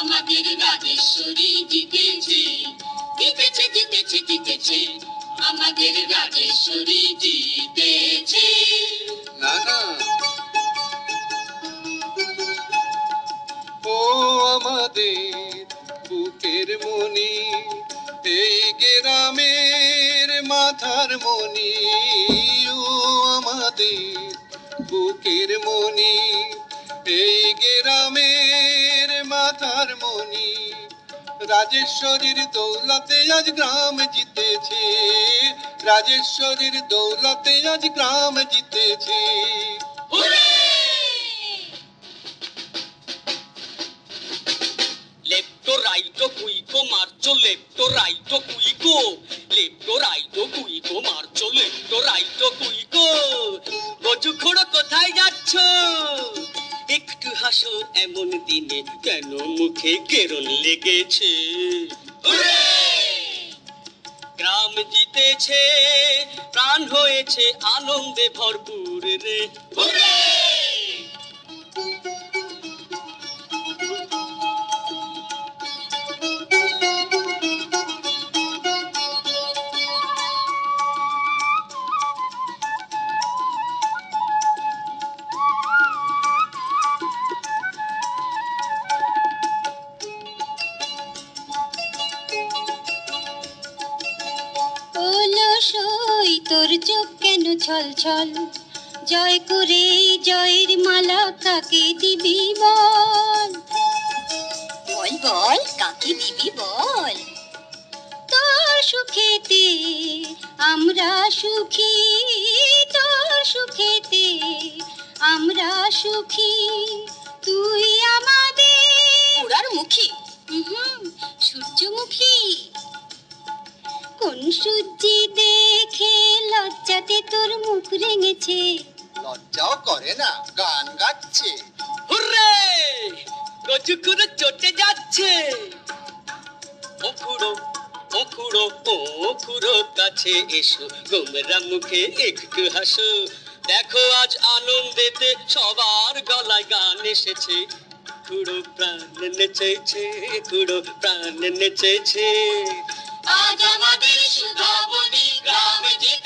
আমাদের রাজেশ্বরী জিতেছে, জিতেছে জিতেছে জিতেছে, আমাদের রাজেশ্বরী জিতেছে। না না, ও আমাদের বুকের মনি, এই গ্রামের মাথার মনি, ও আমাদের বুকের মনি, এই গ্রামের মাথার মনি। রাজেশ্বরীর দৌলতে আজ গ্রাম জিতেছে, রাজেশ্বরীর দৌলতে আজ গ্রাম জিতেছে। লেফট রাইট কুইকো মারছো, লেফট রাইট কুইকো, লেফট রাইট কুইকো মারছো, লেফট রাইট কুইকো। গজুখোড়ো কোথায় যাচ্ছ? একটু হাসো এমন দিনে, কেন মুখে কেরণ লেগেছে? গ্রাম জিতেছে, প্রাণ হয়েছে আনন্দে ভরপুর রে। তোর চোখ কেন ছল ছল, জয় করে জয়ের মালা কাকে দিবি বল? বল বল কাকে দিবি বল? তোর সুখেতে আমরা সুখী, তোর সুখেতে আমরা সুখী, তুই আমাদের পুরার মুখী, সূর্যমুখী। কোন সূর্যি দেখে লজ্জাতে তোর মুখ রেঙেছে? লজ্জাও করে না, গান গাচ্ছে। হুররে, গজুখোড়ো চটে যাচ্ছে। ওখুড়ো ওখুড়ো ওখুড়ো কাছে এসো, গোমরা মুখে একটু হাসো। দেখো আজ আনন্দেতে সবার গলায় গান এসেছে। খুড়ো প্রাণ নেচেছে, খুড়ো প্রাণ নেচেছে। আজ আমাদের সুধাবনী গ্রামে জিতেছে।